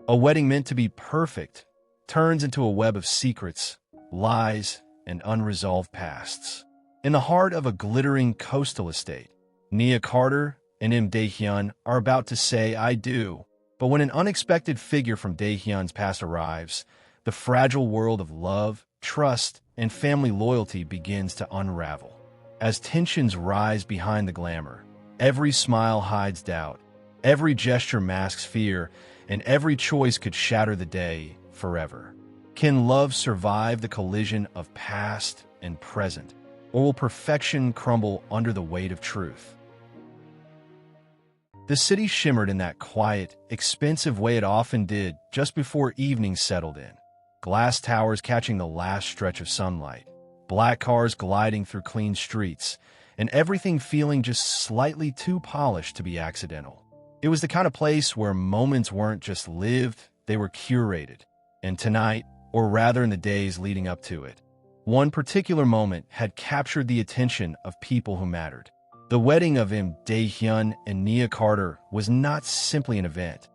A wedding meant to be perfect turns into a web of secrets, lies, and unresolved pasts. In the heart of a glittering coastal estate, Nia Carter and Im Dae-Hyun are about to say "I do." But when an unexpected figure from Dae-Hyun's past arrives, the fragile world of love, trust, and family loyalty begins to unravel. As tensions rise behind the glamour, every smile hides doubt, every gesture masks fear, and every choice could shatter the day forever. Can love survive the collision of past and present, or will perfection crumble under the weight of truth? The city shimmered in that quiet, expensive way it often did just before evening settled in. Glass towers catching the last stretch of sunlight, black cars gliding through clean streets, and everything feeling just slightly too polished to be accidental. It was the kind of place where moments weren't just lived, they were curated. And tonight, or rather in the days leading up to it, one particular moment had captured the attention of people who mattered. The wedding of Im Dae-Hyun and Nia Carter was not simply an event.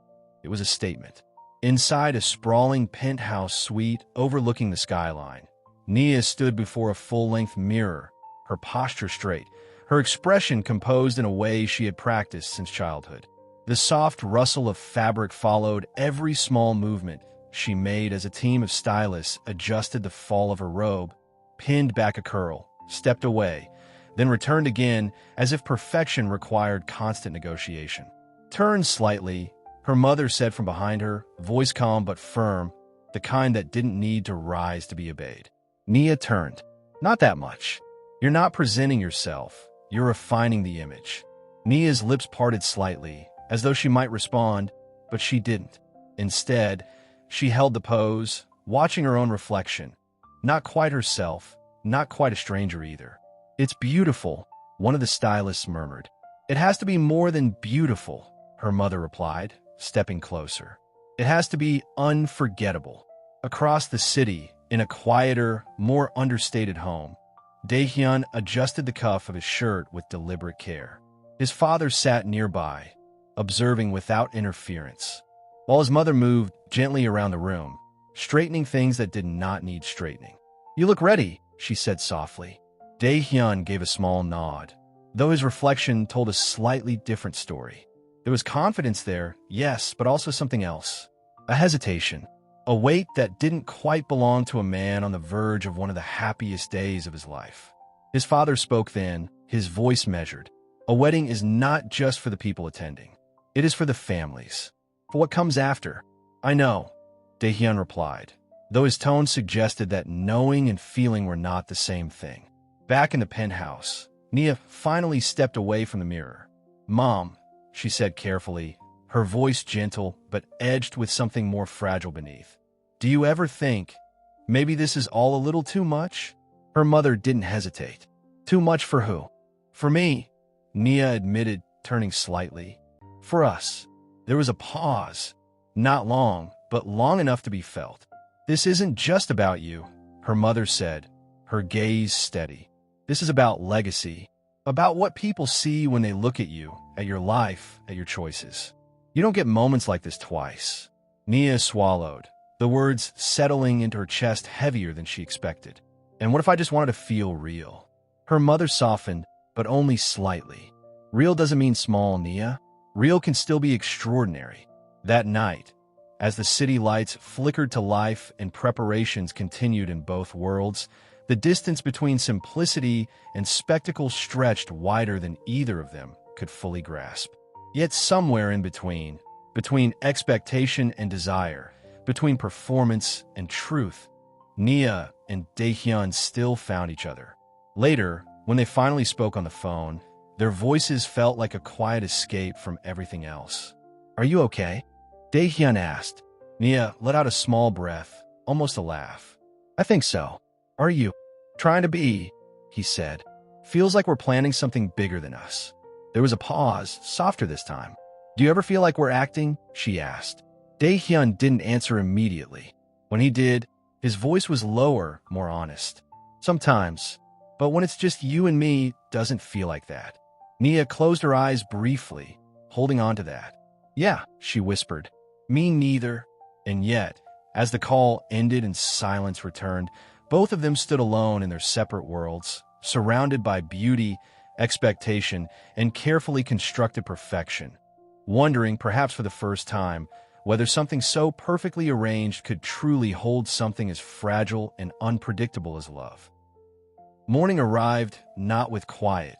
It was a statement. Inside a sprawling penthouse suite overlooking the skyline, Nia stood before a full-length mirror, her posture straight, her expression composed in a way she had practiced since childhood. The soft rustle of fabric followed every small movement she made as a team of stylists adjusted the fall of her robe, pinned back a curl, stepped away, then returned again as if perfection required constant negotiation. Turned slightly, her mother said from behind her, voice calm but firm, the kind that didn't need to rise to be obeyed. Nia turned. Not that much. You're not presenting yourself. You're refining the image. Nia's lips parted slightly, as though she might respond, but she didn't. Instead, she held the pose, watching her own reflection. Not quite herself, not quite a stranger either. It's beautiful, one of the stylists murmured. It has to be more than beautiful, her mother replied, stepping closer. It has to be unforgettable. Across the city, in a quieter, more understated home, Dae-Hyun adjusted the cuff of his shirt with deliberate care. His father sat nearby, observing without interference, while his mother moved gently around the room, straightening things that did not need straightening. "You look ready," she said softly. Dae-Hyun gave a small nod, though his reflection told a slightly different story. There was confidence there, yes, but also something else. A hesitation, a weight that didn't quite belong to a man on the verge of one of the happiest days of his life. His father spoke then, his voice measured. A wedding is not just for the people attending. It is for the families, for what comes after. "I know," Dae-Hyun replied, though his tone suggested that knowing and feeling were not the same thing. Back in the penthouse, Nia finally stepped away from the mirror. "Mom," she said carefully, her voice gentle but edged with something more fragile beneath. "Do you ever think, maybe this is all a little too much?" Her mother didn't hesitate. "Too much for who?" "For me," Nia admitted, turning slightly. "For us." There was a pause. Not long, but long enough to be felt. "This isn't just about you," her mother said, her gaze steady. "This is about legacy, about what people see when they look at you, at your life, at your choices. You don't get moments like this twice." Nia swallowed, the words settling into her chest heavier than she expected. "And what if I just wanted to feel real?" Her mother softened, but only slightly. "Real doesn't mean small, Nia. Real can still be extraordinary." That night, as the city lights flickered to life and preparations continued in both worlds, the distance between simplicity and spectacle stretched wider than either of them could fully grasp. Yet somewhere in between expectation and desire, between performance and truth, Nia and Dae-Hyun still found each other. Later, when they finally spoke on the phone, their voices felt like a quiet escape from everything else. "Are you okay?" Dae-Hyun asked. Nia let out a small breath, almost a laugh. "I think so. Are you?" "Trying to be," he said. "Feels like we're planning something bigger than us." There was a pause, softer this time. "Do you ever feel like we're acting?" she asked. Dae-Hyun didn't answer immediately. When he did, his voice was lower, more honest. "Sometimes. But when it's just you and me, doesn't feel like that." Nia closed her eyes briefly, holding on to that. "Yeah," she whispered. Me neither. And yet, as the call ended and silence returned, both of them stood alone in their separate worlds, surrounded by beauty, expectation, and carefully constructed perfection, wondering, perhaps for the first time, whether something so perfectly arranged could truly hold something as fragile and unpredictable as love. Morning arrived, not with quiet,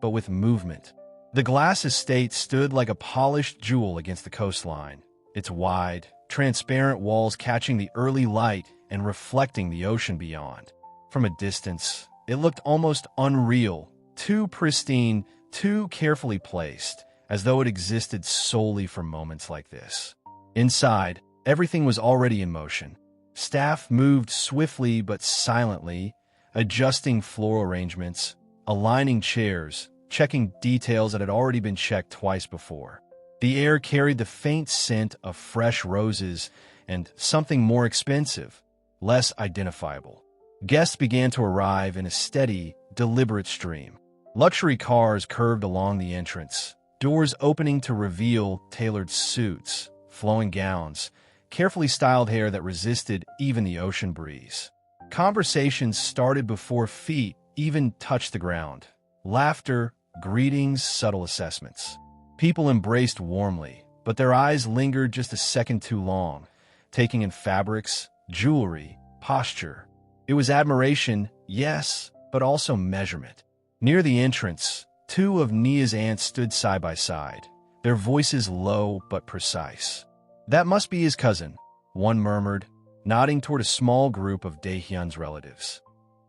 but with movement. The glass estate stood like a polished jewel against the coastline, its wide, transparent walls catching the early light and reflecting the ocean beyond. From a distance, it looked almost unreal, too pristine, too carefully placed, as though it existed solely for moments like this. Inside, everything was already in motion. Staff moved swiftly but silently, adjusting floor arrangements, aligning chairs, checking details that had already been checked twice before. The air carried the faint scent of fresh roses and something more expensive, less identifiable. Guests began to arrive in a steady, deliberate stream. Luxury cars curved along the entrance, doors opening to reveal tailored suits, flowing gowns, carefully styled hair that resisted even the ocean breeze. Conversations started before feet even touched the ground. Laughter, greetings, subtle assessments. People embraced warmly, but their eyes lingered just a second too long, taking in fabrics, jewelry, posture. It was admiration, yes, but also measurement. Near the entrance, two of Nia's aunts stood side by side, their voices low but precise. "That must be his cousin," one murmured, nodding toward a small group of Dae-Hyun's relatives.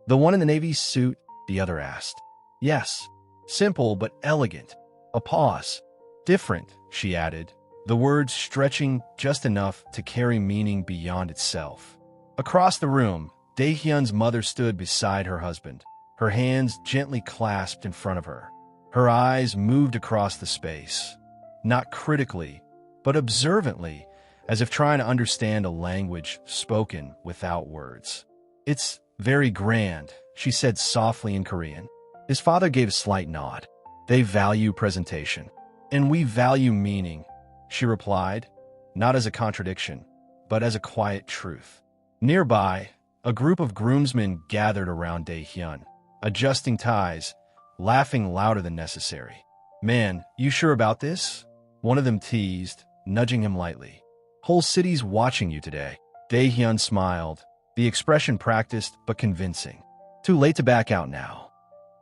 "The one in the navy suit?" the other asked. "Yes." Simple but elegant. A pause. "Different," she added, the words stretching just enough to carry meaning beyond itself. Across the room, Dae-Hyun's mother stood beside her husband, her hands gently clasped in front of her. Her eyes moved across the space, not critically, but observantly, as if trying to understand a language spoken without words. "It's very grand," she said softly in Korean. His father gave a slight nod. "They value presentation. And we value meaning," she replied, not as a contradiction, but as a quiet truth. Nearby, a group of groomsmen gathered around Dae-Hyun, adjusting ties, laughing louder than necessary. "Man, you sure about this?" one of them teased, nudging him lightly. "Whole city's watching you today." Dae-Hyun smiled, the expression practiced but convincing. "Too late to back out now."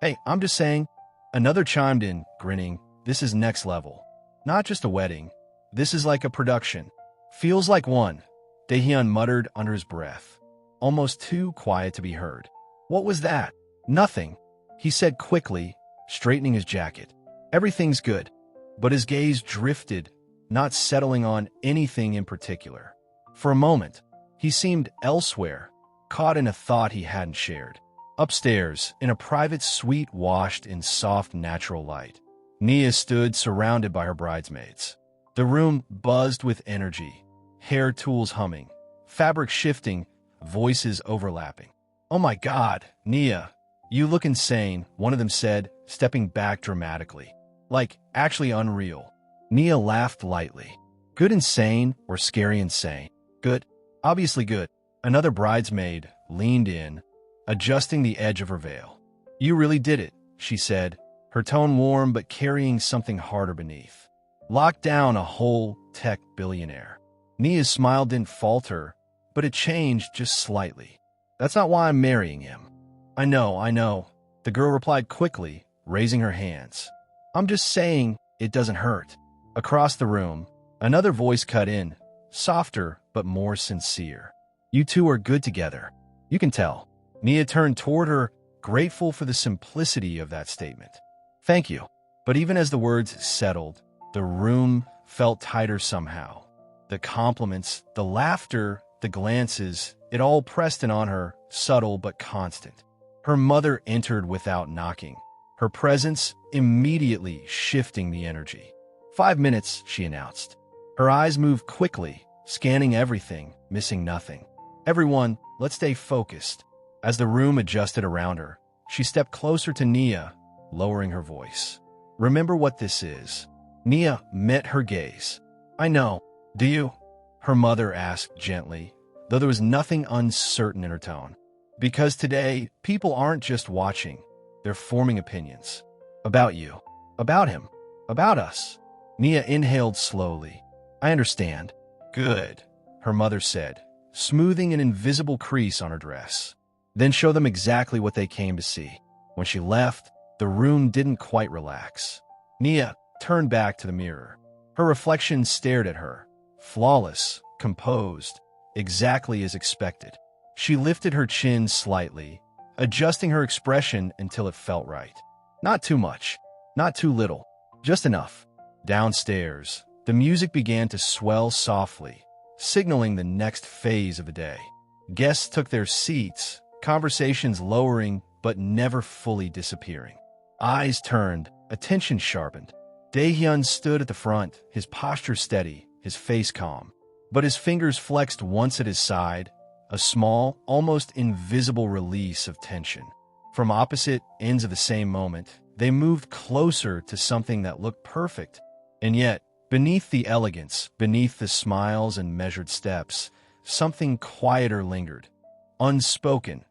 "Hey, I'm just saying." Another chimed in, grinning. "This is next level. Not just a wedding. This is like a production." "Feels like one," Dae-Hyun muttered under his breath, almost too quiet to be heard. "What was that?" "Nothing," he said quickly, straightening his jacket. "Everything's good." But his gaze drifted, not settling on anything in particular. For a moment, he seemed elsewhere, caught in a thought he hadn't shared. Upstairs, in a private suite washed in soft natural light, Nia stood surrounded by her bridesmaids. The room buzzed with energy, hair tools humming, fabric shifting, voices overlapping. "Oh my God, Nia, you look insane," one of them said, stepping back dramatically. "Like, actually unreal." Nia laughed lightly. "Good insane or scary insane?" "Good. Obviously good." Another bridesmaid leaned in, adjusting the edge of her veil. "You really did it," she said, her tone warm but carrying something harder beneath. "Locked down a whole tech billionaire." Nia's smile didn't falter, but it changed just slightly. "That's not why I'm marrying him." I know," the girl replied quickly, raising her hands. "I'm just saying it doesn't hurt." Across the room, another voice cut in, softer but more sincere. "You two are good together. You can tell." Nia turned toward her, grateful for the simplicity of that statement. "Thank you." But even as the words settled, the room felt tighter somehow. The compliments, the laughter, the glances, it all pressed in on her, subtle but constant. Her mother entered without knocking, her presence immediately shifting the energy. 5 minutes, she announced. Her eyes moved quickly, scanning everything, missing nothing. "Everyone, let's stay focused." As the room adjusted around her, she stepped closer to Nia, lowering her voice. "Remember what this is." Nia met her gaze. "I know. Do you?" her mother asked gently, though there was nothing uncertain in her tone. Because today, people aren't just watching, they're forming opinions. About you, about him, about us. Nia inhaled slowly. I understand. Good, her mother said, smoothing an invisible crease on her dress. Then show them exactly what they came to see. When she left, the room didn't quite relax. Nia turned back to the mirror. Her reflection stared at her, flawless, composed, exactly as expected. She lifted her chin slightly, adjusting her expression until it felt right. Not too much, not too little, just enough. Downstairs, the music began to swell softly, signaling the next phase of the day. Guests took their seats, conversations lowering but never fully disappearing. Eyes turned, attention sharpened. Dae-Hyun stood at the front, his posture steady, his face calm. But his fingers flexed once at his side, a small, almost invisible release of tension. From opposite ends of the same moment, they moved closer to something that looked perfect. And yet, beneath the elegance, beneath the smiles and measured steps, something quieter lingered. Unspoken,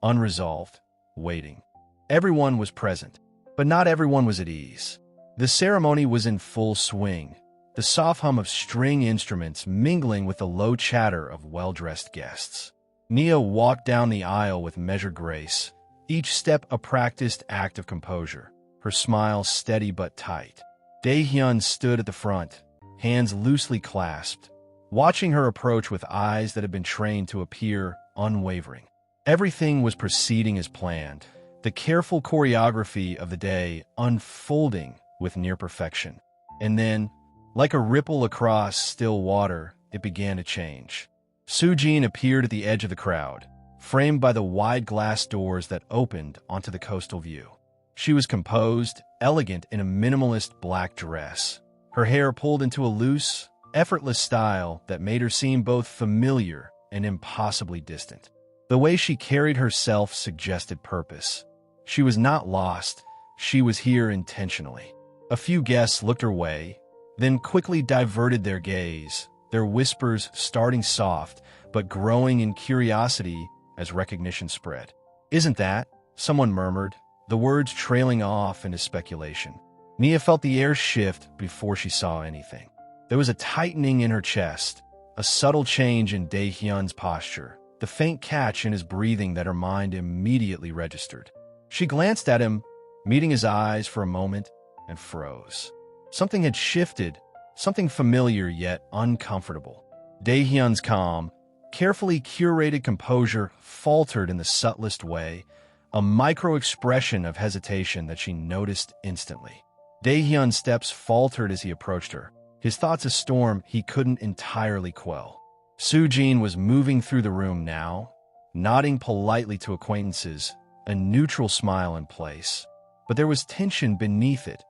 unresolved, waiting. Everyone was present, but not everyone was at ease. The ceremony was in full swing, the soft hum of string instruments mingling with the low chatter of well-dressed guests. Nia walked down the aisle with measured grace, each step a practiced act of composure, her smile steady but tight. Dae-Hyun stood at the front, hands loosely clasped, watching her approach with eyes that had been trained to appear unwavering. Everything was proceeding as planned, the careful choreography of the day unfolding with near perfection. And then, like a ripple across still water, it began to change. Soo-Jin appeared at the edge of the crowd, framed by the wide glass doors that opened onto the coastal view. She was composed, elegant in a minimalist black dress, her hair pulled into a loose, effortless style that made her seem both familiar and impossibly distant. The way she carried herself suggested purpose. She was not lost, she was here intentionally. A few guests looked her way, then quickly diverted their gaze, their whispers starting soft but growing in curiosity as recognition spread. Isn't that? Someone murmured, the words trailing off into speculation. Nia felt the air shift before she saw anything. There was a tightening in her chest, a subtle change in Dae-Hyun's posture, the faint catch in his breathing that her mind immediately registered. She glanced at him, meeting his eyes for a moment, and froze. Something had shifted, something familiar yet uncomfortable. Dae-Hyun's calm, carefully curated composure faltered in the subtlest way, a micro-expression of hesitation that she noticed instantly. Dae-Hyun's steps faltered as he approached her, his thoughts a storm he couldn't entirely quell. Soo-Jin was moving through the room now, nodding politely to acquaintances, a neutral smile in place. But there was tension beneath it,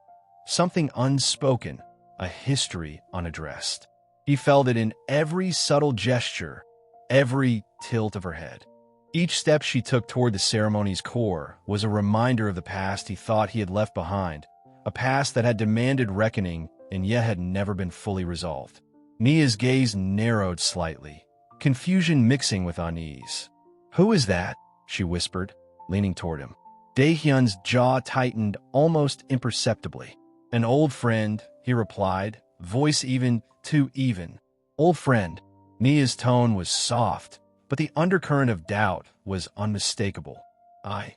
something unspoken, a history unaddressed. He felt it in every subtle gesture, every tilt of her head. Each step she took toward the ceremony's core was a reminder of the past he thought he had left behind, a past that had demanded reckoning and yet had never been fully resolved. Nia's gaze narrowed slightly, confusion mixing with unease. "Who is that?" she whispered, leaning toward him. Dae-Hyun's jaw tightened almost imperceptibly. "An old friend," he replied, voice even, too even. "Old friend." Nia's tone was soft, but the undercurrent of doubt was unmistakable. I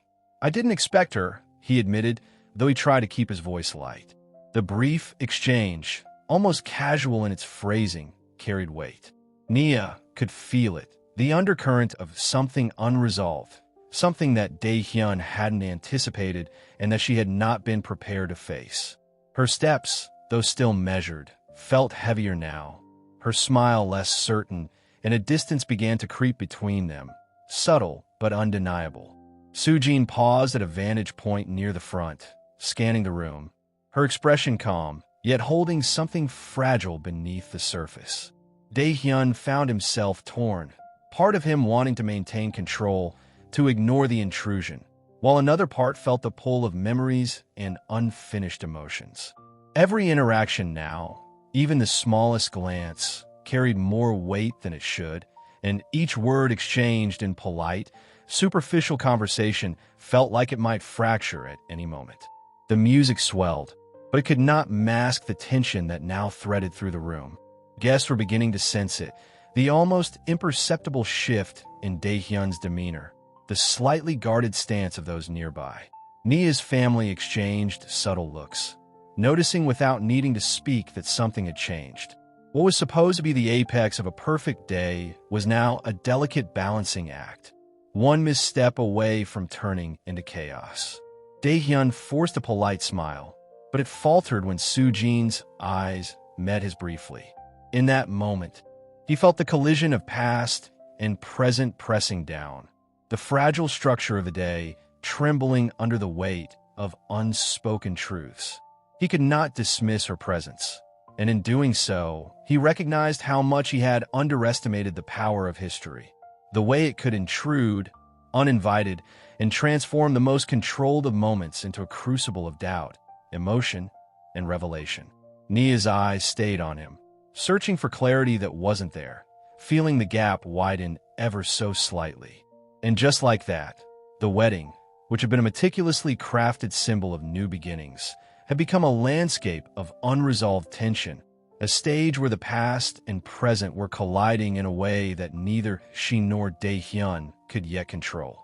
didn't expect her," he admitted, though he tried to keep his voice light. The brief exchange, almost casual in its phrasing, carried weight. Nia could feel it, the undercurrent of something unresolved, something that Dae-Hyun hadn't anticipated and that she had not been prepared to face. Her steps, though still measured, felt heavier now, her smile less certain, and a distance began to creep between them, subtle but undeniable. Soo-Jin paused at a vantage point near the front, scanning the room, her expression calm, yet holding something fragile beneath the surface. Dae-Hyun found himself torn, part of him wanting to maintain control, to ignore the intrusion, while another part felt the pull of memories and unfinished emotions. Every interaction now, even the smallest glance, carried more weight than it should, and each word exchanged in polite, superficial conversation felt like it might fracture at any moment. The music swelled, but it could not mask the tension that now threaded through the room. Guests were beginning to sense it, the almost imperceptible shift in Dae-Hyun's demeanor, the slightly guarded stance of those nearby. Nia's family exchanged subtle looks, noticing without needing to speak that something had changed. What was supposed to be the apex of a perfect day was now a delicate balancing act, one misstep away from turning into chaos. Dae-Hyun forced a polite smile, but it faltered when Soo-Jin's eyes met his briefly. In that moment, he felt the collision of past and present pressing down, the fragile structure of the day trembling under the weight of unspoken truths. He could not dismiss her presence, and in doing so, he recognized how much he had underestimated the power of history, the way it could intrude, uninvited, and transform the most controlled of moments into a crucible of doubt, emotion, and revelation. Nia's eyes stayed on him, searching for clarity that wasn't there, feeling the gap widen ever so slightly. And just like that, the wedding, which had been a meticulously crafted symbol of new beginnings, had become a landscape of unresolved tension, a stage where the past and present were colliding in a way that neither she nor Dae-Hyun could yet control.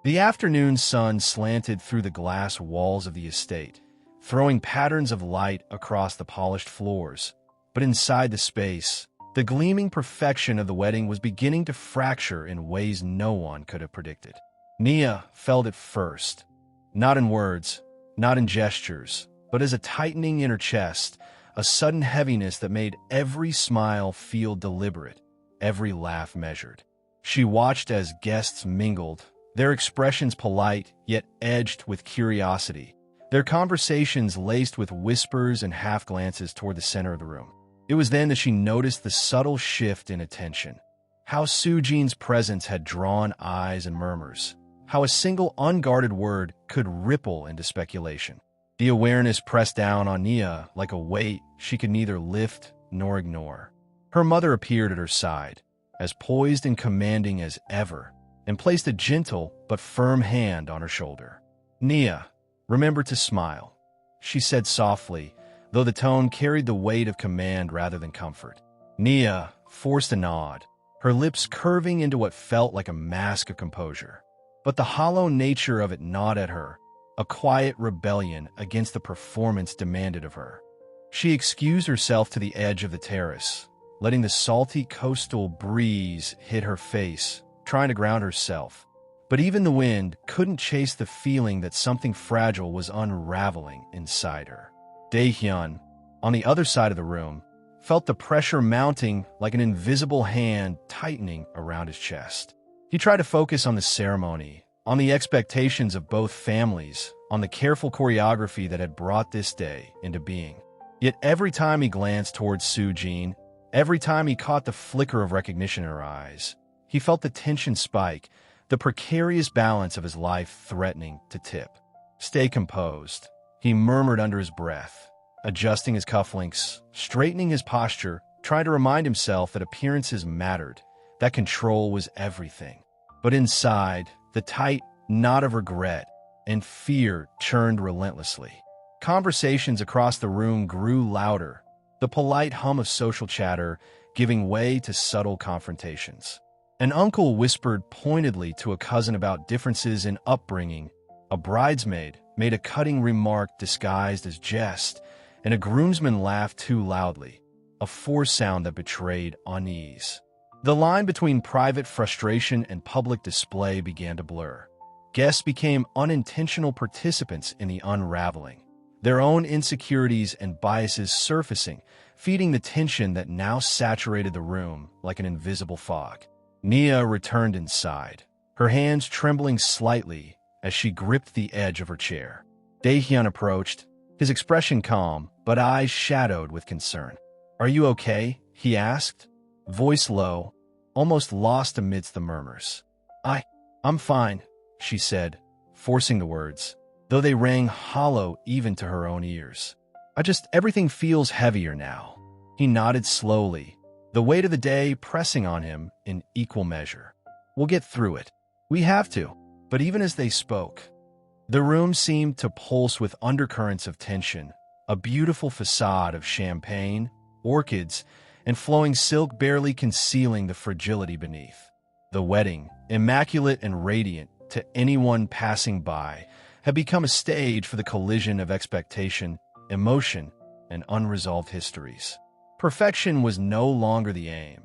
The afternoon sun slanted through the glass walls of the estate, throwing patterns of light across the polished floors. But inside the space, the gleaming perfection of the wedding was beginning to fracture in ways no one could have predicted. Nia felt it first, not in words, not in gestures, but as a tightening in her chest, a sudden heaviness that made every smile feel deliberate, every laugh measured. She watched as guests mingled, their expressions polite yet edged with curiosity, their conversations laced with whispers and half-glances toward the center of the room. It was then that she noticed the subtle shift in attention, how Soo-Jin's presence had drawn eyes and murmurs, how a single unguarded word could ripple into speculation. The awareness pressed down on Nia like a weight she could neither lift nor ignore. Her mother appeared at her side, as poised and commanding as ever, and placed a gentle but firm hand on her shoulder. "Nia, remember to smile," she said softly, though the tone carried the weight of command rather than comfort. Nia forced a nod, her lips curving into what felt like a mask of composure. But the hollow nature of it gnawed at her, a quiet rebellion against the performance demanded of her. She excused herself to the edge of the terrace, letting the salty coastal breeze hit her face, trying to ground herself. But even the wind couldn't chase the feeling that something fragile was unraveling inside her. Dae-Hyun, on the other side of the room, felt the pressure mounting like an invisible hand tightening around his chest. He tried to focus on the ceremony, on the expectations of both families, on the careful choreography that had brought this day into being. Yet every time he glanced towards Soo-Jin, every time he caught the flicker of recognition in her eyes, he felt the tension spike, the precarious balance of his life threatening to tip. "Stay composed," he murmured under his breath, adjusting his cufflinks, straightening his posture, trying to remind himself that appearances mattered, that control was everything. But inside, the tight knot of regret and fear churned relentlessly. Conversations across the room grew louder, the polite hum of social chatter giving way to subtle confrontations. An uncle whispered pointedly to a cousin about differences in upbringing, a bridesmaid made a cutting remark disguised as jest, and a groomsman laughed too loudly, a forced sound that betrayed unease. The line between private frustration and public display began to blur. Guests became unintentional participants in the unraveling, their own insecurities and biases surfacing, feeding the tension that now saturated the room like an invisible fog. Nia returned inside, her hands trembling slightly as she gripped the edge of her chair. Dae-Hyun approached, his expression calm, but eyes shadowed with concern. "Are you okay?" he asked, voice low, almost lost amidst the murmurs. I'm fine," she said, forcing the words, though they rang hollow even to her own ears. Everything feels heavier now. He nodded slowly, the weight of the day pressing on him in equal measure. We'll get through it. We have to. But even as they spoke, the room seemed to pulse with undercurrents of tension, a beautiful facade of champagne, orchids, and flowing silk barely concealing the fragility beneath. The wedding, immaculate and radiant to anyone passing by, had become a stage for the collision of expectation, emotion, and unresolved histories. Perfection was no longer the aim.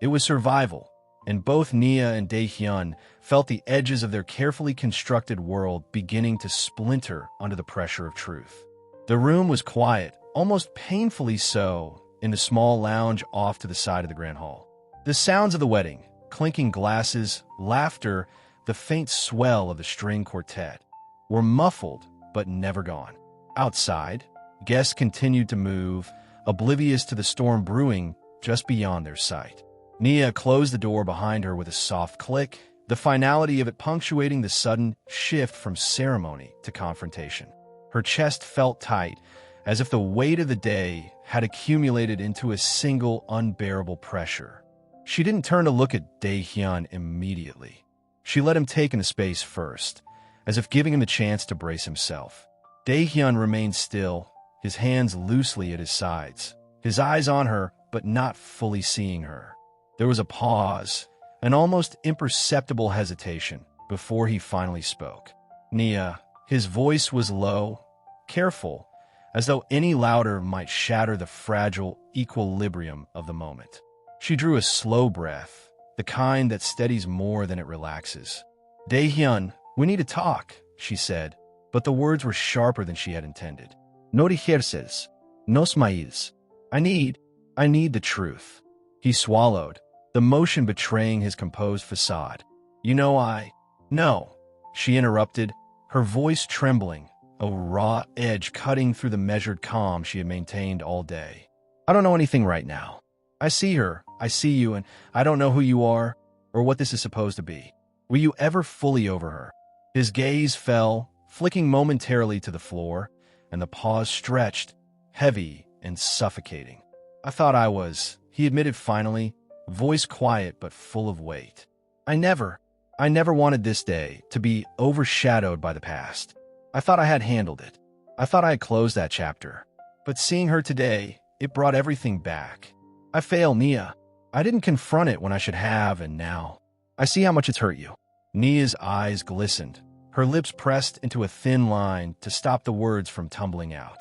It was survival, and both Nia and Dae-Hyun felt the edges of their carefully constructed world beginning to splinter under the pressure of truth. The room was quiet, almost painfully so, in the small lounge off to the side of the grand hall. The sounds of the wedding, clinking glasses, laughter, the faint swell of the string quartet, were muffled but never gone. Outside, guests continued to move, oblivious to the storm brewing just beyond their sight. Nia closed the door behind her with a soft click, the finality of it punctuating the sudden shift from ceremony to confrontation. Her chest felt tight, as if the weight of the day had accumulated into a single unbearable pressure. She didn't turn to look at Dae-Hyun immediately. She let him take in the space first, as if giving him the chance to brace himself. Dae-Hyun remained still, his hands loosely at his sides, his eyes on her but not fully seeing her. There was a pause, an almost imperceptible hesitation, before he finally spoke. Nia, his voice was low, careful, as though any louder might shatter the fragile equilibrium of the moment. She drew a slow breath, the kind that steadies more than it relaxes. Dae-Hyun, we need to talk, she said, but the words were sharper than she had intended. No rehearsals, no smiles. I need the truth. He swallowed, the motion betraying his composed facade. No, she interrupted, her voice trembling, a raw edge cutting through the measured calm she had maintained all day. I don't know anything right now. I see her, I see you, and I don't know who you are or what this is supposed to be. Were you ever fully over her? His gaze fell, flicking momentarily to the floor, and the pause stretched, heavy and suffocating. I thought I was, he admitted finally, voice quiet but full of weight. I never wanted this day to be overshadowed by the past. I thought I had handled it. I thought I had closed that chapter. But seeing her today, it brought everything back. I failed, Nia. I didn't confront it when I should have, and now I see how much it's hurt you. Nia's eyes glistened, her lips pressed into a thin line to stop the words from tumbling out.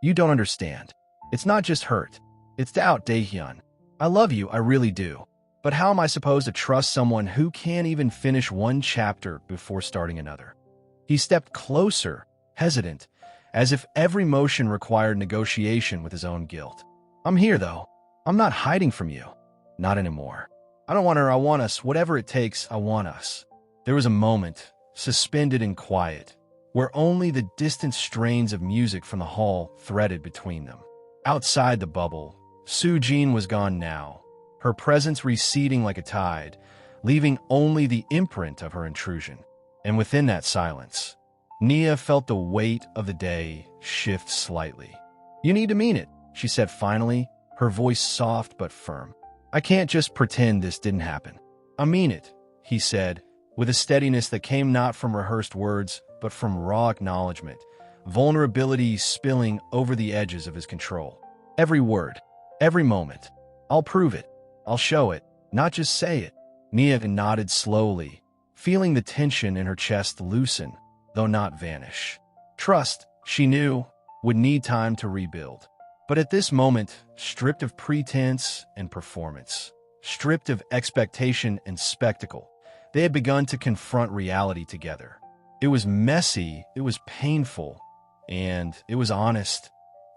You don't understand. It's not just hurt. It's doubt, Dae-Hyun. I love you, I really do. But how am I supposed to trust someone who can't even finish one chapter before starting another? He stepped closer, hesitant, as if every motion required negotiation with his own guilt. I'm here, though. I'm not hiding from you. Not anymore. I don't want her, I want us. Whatever it takes, I want us. There was a moment, suspended in quiet, where only the distant strains of music from the hall threaded between them. Outside the bubble, Soo-Jin was gone now, her presence receding like a tide, leaving only the imprint of her intrusion. And within that silence, Nia felt the weight of the day shift slightly. You need to mean it, she said finally, her voice soft but firm. I can't just pretend this didn't happen. I mean it, he said, with a steadiness that came not from rehearsed words, but from raw acknowledgement, vulnerability spilling over the edges of his control. Every word, every moment. I'll prove it. I'll show it, not just say it. Nia nodded slowly, feeling the tension in her chest loosen, though not vanish. Trust, she knew, would need time to rebuild. But at this moment, stripped of pretense and performance, stripped of expectation and spectacle, they had begun to confront reality together. It was messy, it was painful, and it was honest.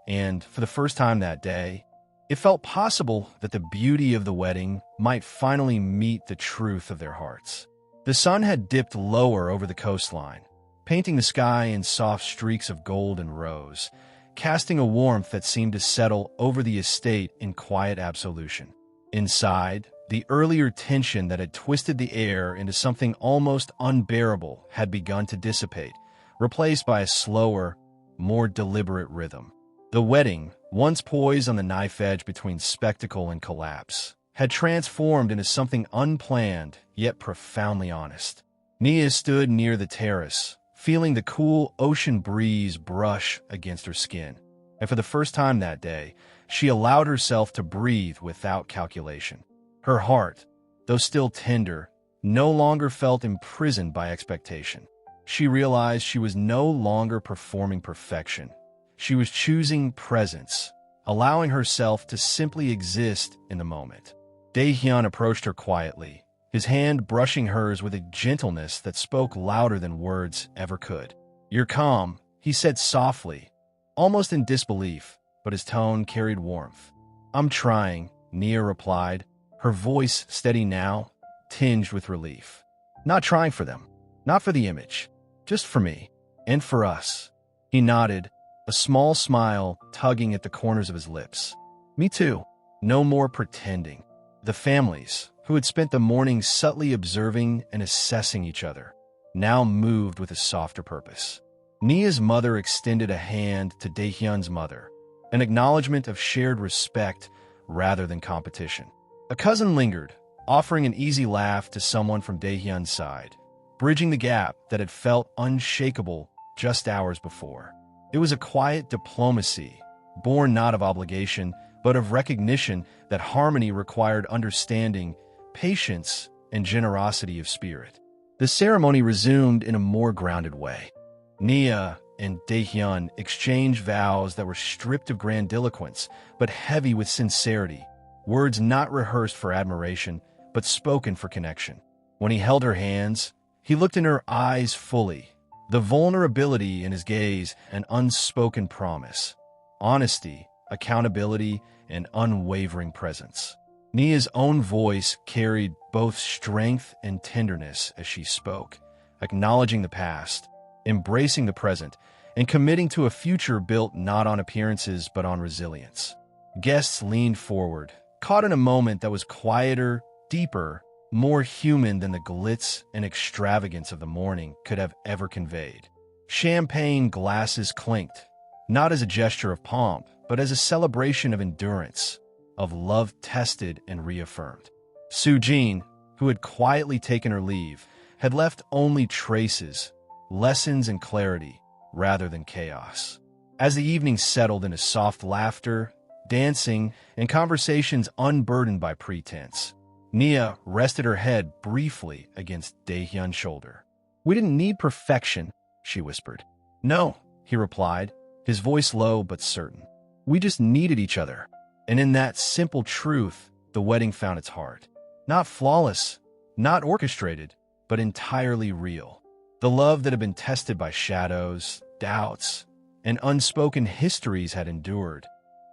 And for the first time that day, it felt possible that the beauty of the wedding might finally meet the truth of their hearts. The sun had dipped lower over the coastline, painting the sky in soft streaks of gold and rose, casting a warmth that seemed to settle over the estate in quiet absolution. Inside, the earlier tension that had twisted the air into something almost unbearable had begun to dissipate, replaced by a slower, more deliberate rhythm. The wedding, once poised on the knife edge between spectacle and collapse, had transformed into something unplanned yet profoundly honest. Nia stood near the terrace, feeling the cool ocean breeze brush against her skin. And for the first time that day, she allowed herself to breathe without calculation. Her heart, though still tender, no longer felt imprisoned by expectation. She realized she was no longer performing perfection. She was choosing presence, allowing herself to simply exist in the moment. Dae-Hyun approached her quietly, his hand brushing hers with a gentleness that spoke louder than words ever could. "You're calm," he said softly, almost in disbelief, but his tone carried warmth. "I'm trying," Nia replied, her voice steady now, tinged with relief. "Not trying for them, not for the image, just for me, and for us." He nodded, a small smile tugging at the corners of his lips. "Me too." No more pretending. The families, who had spent the morning subtly observing and assessing each other, now moved with a softer purpose. Nia's mother extended a hand to Dae-Hyun's mother, an acknowledgement of shared respect rather than competition. A cousin lingered, offering an easy laugh to someone from Dae-Hyun's side, bridging the gap that had felt unshakable just hours before. It was a quiet diplomacy, born not of obligation, but of recognition that harmony required understanding, patience, and generosity of spirit. The ceremony resumed in a more grounded way. Nia and Dae-Hyun exchanged vows that were stripped of grandiloquence, but heavy with sincerity, words not rehearsed for admiration, but spoken for connection. When he held her hands, he looked in her eyes fully, the vulnerability in his gaze an unspoken promise, honesty, accountability, and unwavering presence. Nia's own voice carried both strength and tenderness as she spoke, acknowledging the past, embracing the present, and committing to a future built not on appearances but on resilience. Guests leaned forward, caught in a moment that was quieter, deeper, more human than the glitz and extravagance of the morning could have ever conveyed. Champagne glasses clinked, not as a gesture of pomp, but as a celebration of endurance, of love tested and reaffirmed. Soo-Jin, who had quietly taken her leave, had left only traces, lessons and clarity, rather than chaos. As the evening settled into soft laughter, dancing, and conversations unburdened by pretense, Nia rested her head briefly against Dae-Hyun's shoulder. "We didn't need perfection," she whispered. "No," he replied, his voice low but certain. "We just needed each other." And in that simple truth, the wedding found its heart. Not flawless, not orchestrated, but entirely real. The love that had been tested by shadows, doubts, and unspoken histories had endured,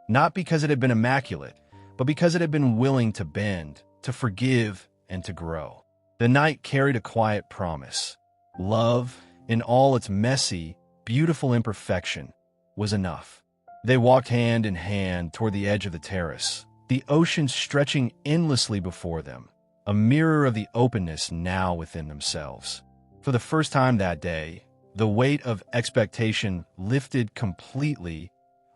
not because it had been immaculate, but because it had been willing to bend, to forgive, and to grow. The night carried a quiet promise. Love, in all its messy, beautiful imperfection, was enough. They walked hand in hand toward the edge of the terrace, the ocean stretching endlessly before them, a mirror of the openness now within themselves. For the first time that day, the weight of expectation lifted completely,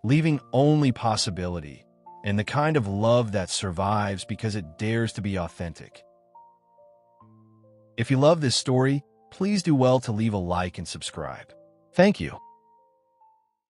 leaving only possibility, and the kind of love that survives because it dares to be authentic. If you love this story, please do well to leave a like and subscribe. Thank you.